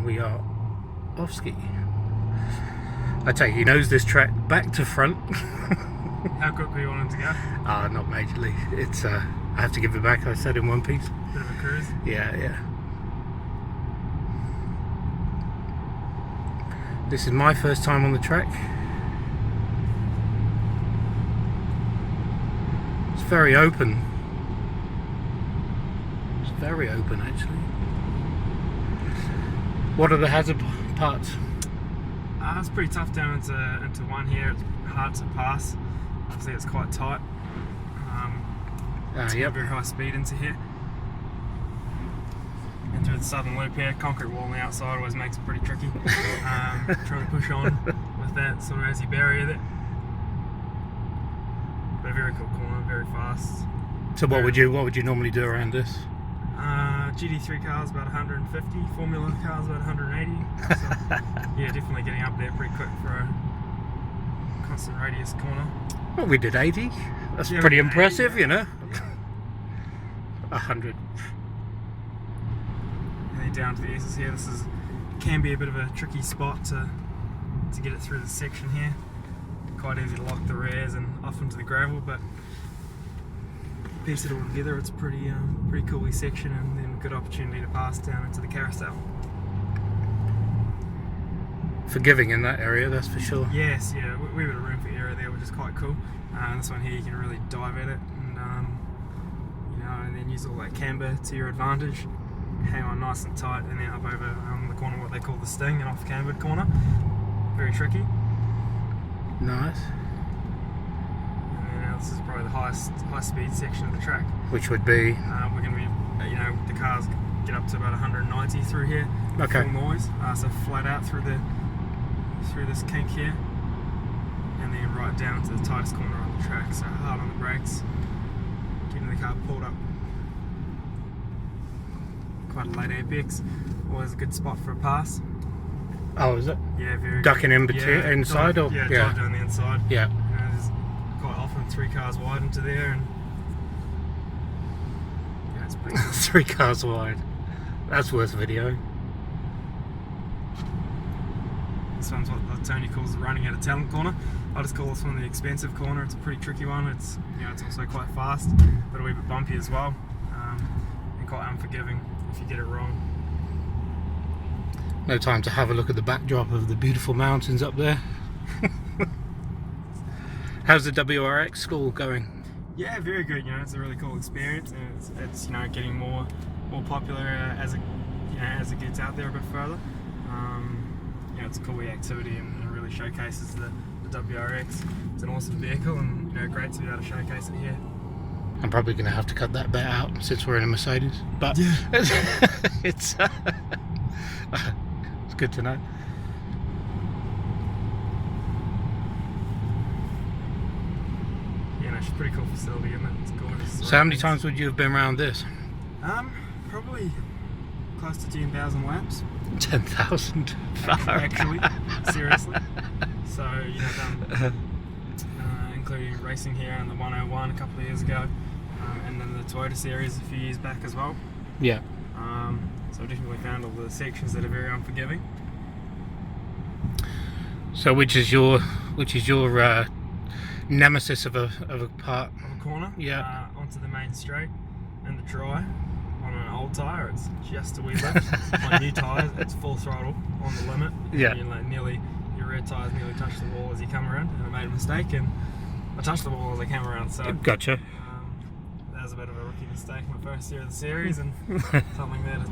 and we are off ski. I take he knows this track back to front. How quick were you wanting to go? Not majorly. It's I have to give it back. I said in one piece. Bit of a cruise? Yeah. This is my first time on the track. It's very open. It's very open actually. What are the hazard parts? It's pretty tough down into one here. It's hard to pass. Obviously it's quite tight. It's got very high speed into here. And through the southern loop here, concrete wall on the outside always makes it pretty tricky. Trying to push on with that sort of resi barrier there. But a very cool corner, very fast. So what would you normally do around this? GT3 cars about 150, Formula cars about 180. So, yeah, definitely getting up there pretty quick for a constant radius corner. Well, we did 80. That's pretty impressive, 80, you know. 100. And then down to the S's here. This can be a bit of a tricky spot to get it through the section here. Quite easy to lock the rears and off into the gravel, but piece it all together, it's pretty cool section, and then a good opportunity to pass down into the carousel. Forgiving in that area, that's for sure. Yes, yeah, we've got a room for area there, which is quite cool. This one here, you can really dive at it, and and then use all that camber to your advantage. Hang on nice and tight, and then up over the corner, what they call the sting, and off cambered corner. Very tricky. Nice. This is probably the high speed section of the track. Which would be? We're going to be, the cars get up to about 190 through here. Okay. Full noise, so flat out through this kink here, and then right down to the tightest corner on the track. So hard on the brakes, getting the car pulled up. Quite a late apex, always a good spot for a pass. Oh, is it? Yeah, very. Ducking in between, inside, or dive down the inside. Yeah. Quite often 3 cars wide into there, and yeah, it's pretty cool. 3 cars wide. That's worth video. This one's what Tony calls the running out of talent corner. I just call this one the expensive corner. It's a pretty tricky one. It's it's also quite fast, but a wee bit bumpy as well, and quite unforgiving if you get it wrong. No time to have a look at the backdrop of the beautiful mountains up there. How's the WRX school going? Yeah, very good. It's a really cool experience, and it's getting more popular as it gets out there a bit further. It's a cool activity and really showcases the WRX. It's an awesome vehicle, and great to be able to showcase it here. I'm probably going to have to cut that bit out since we're in a Mercedes, but yeah. it's good to know. It's a pretty cool facility, isn't it? It's gorgeous. So how many times would you have been around this? Probably close to 10,000 laps. 10,000? Actually, seriously. So, done, including racing here in the 101 a couple of years ago, and then the Toyota series a few years back as well. Yeah. So I've definitely found all the sections that are very unforgiving. So which is your nemesis of a part? Of a corner? Yeah. Onto the main straight and the dry. On an old tyre, it's just a wee lift. On new tyres, it's full throttle on the limit. Yeah. And your rear tyres nearly touch the wall as you come around, and I made a mistake, and I touched the wall as I came around. So gotcha. That was a bit of a rookie mistake, my first year of the series, and something that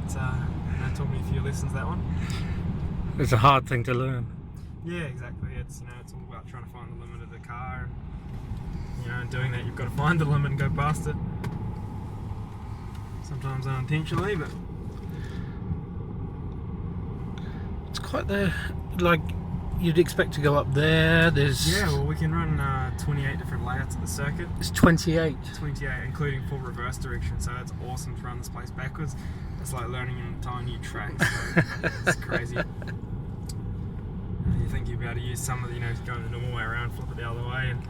taught me a few lessons. That one. It's a hard thing to learn. Yeah, exactly. It's it's all about trying to find the limit of the car, and doing that, you've got to find the limit and go past it. Sometimes unintentionally, but it's quite like you'd expect to go up there. Well, we can run 28 different layouts of the circuit. It's 28. 28, including full reverse direction. So it's awesome to run this place backwards. It's like learning an entire new track. So it's crazy. You think you'd be able to use some of the, going the normal way around, flip it the other way, and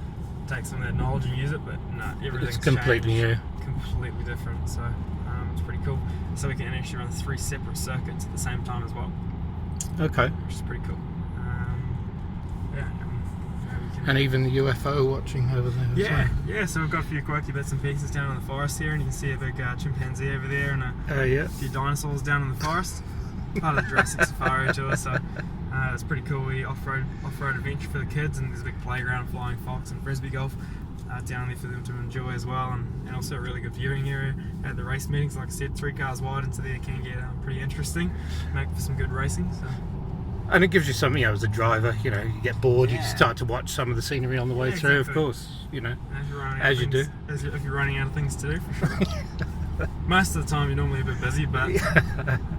take some of that knowledge and use it, but no, everything's completely new. Completely different. So it's pretty cool. So we can actually run 3 separate circuits at the same time as well. Okay. which is pretty cool. And even the UFO watching over there. Yeah, as yeah. So we've got a few quirky bits and pieces down in the forest here, and you can see a big chimpanzee over there, and well. Yeah. a few dinosaurs down in the forest. Part of the Jurassic Safari tour, so it's pretty cool. We off-road adventure for the kids, and there's a big playground, flying fox, and frisbee golf down there for them to enjoy as well, and also a really good viewing area at the race meetings. Like I said, 3 cars wide into there can get pretty interesting, make for some good racing. So. And it gives you something, as a driver, you get bored, you Yeah. start to watch some of the scenery on the way through, of exactly. course, As you do. If you're running out of things to do, for sure. Most of the time you're normally a bit busy, but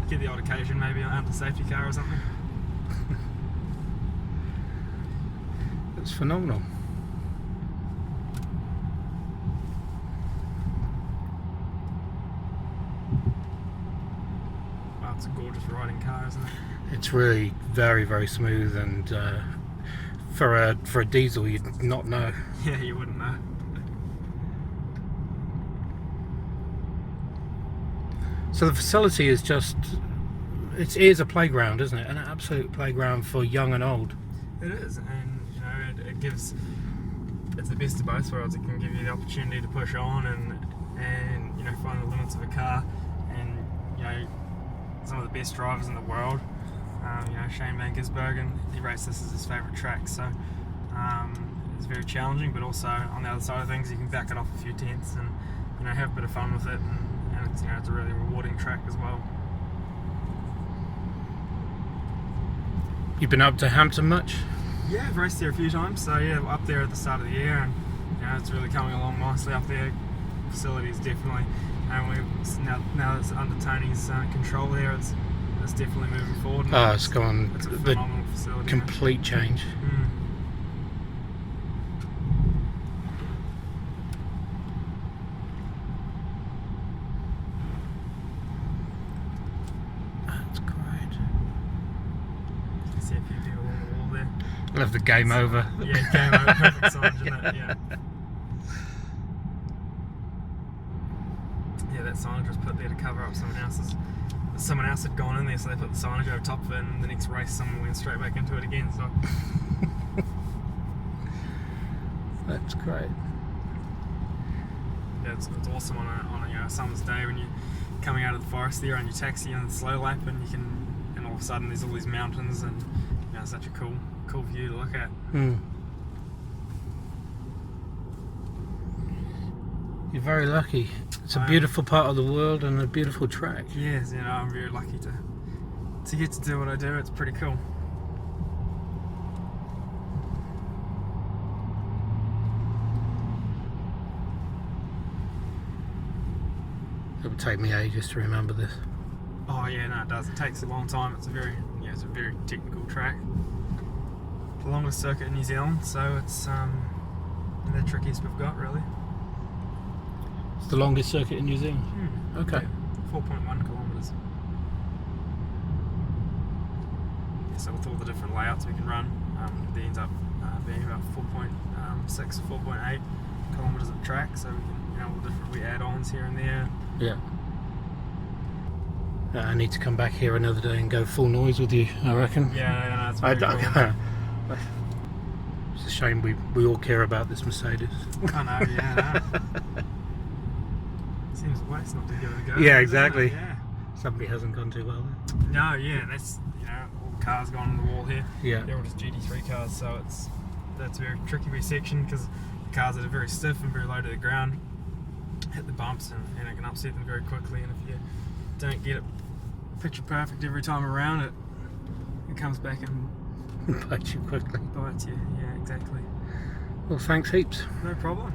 get the odd occasion, maybe under the safety car or something. It's phenomenal. Well, it's a gorgeous riding car, isn't it? It's really very, very smooth, and for a diesel, you'd not know. Yeah, you wouldn't know. So the facility is it is a playground, isn't it? An absolute playground for young and old. It is, and it gives. It's the best of both worlds. It can give you the opportunity to push on and find the limits of a car, and some of the best drivers in the world. Shane Van Gisbergen, he raced this as his favourite track, so it's very challenging, but also on the other side of things you can back it off a few tenths and have a bit of fun with it, and it's, it's a really rewarding track as well. You've been up to Hampton much? Yeah, I've raced there a few times, so yeah, up there at the start of the year, and it's really coming along nicely up there. Facility is definitely, now it's under Tony's control there, it's definitely moving forward. It's gone. It's a phenomenal facility. Complete change. That's great. You can see a few people on the wall there. I love the game over. Yeah, game over. Perfect sign, isn't it? Yeah. Yeah, that signage was put there to cover up someone else had gone in there, so they put the signage over top of it, and the next race someone went straight back into it again. So That's great. yeah, it's awesome on a summer's day when you're coming out of the forest there on your taxi on the slow lap, and all of a sudden there's all these mountains, and such a cool view to look at. You're very lucky. It's a beautiful part of the world and a beautiful track. Yes, I'm very lucky to get to do what I do. It's pretty cool. It would take me ages to remember this. Oh yeah, no, it does. It takes a long time. It's a very technical track. The longest circuit in New Zealand, so it's the trickiest we've got, really. It's the longest circuit in New Zealand. Okay. Yeah, 4.1 kilometres. Yeah, so with all the different layouts we can run, it ends up being about 4.6 or 4.8 kilometres of track. So we can, all the different add-ons here and there. Yeah. I need to come back here another day and go full noise with you, I reckon. Yeah, it's very cool. It's a shame we all care about this Mercedes. I know, yeah. Seems a waste not to give it a go. Yeah, exactly. Yeah. Somebody hasn't gone too well there. No, yeah, that's all the cars gone on the wall here. Yeah. They're all just GT3 cars, so that's a very tricky section because the cars that are very stiff and very low to the ground hit the bumps and it can upset them very quickly, and if you don't get it picture perfect every time around, it comes back and Bites you quickly. bites you. Yeah, exactly. Well, thanks heaps. No problem.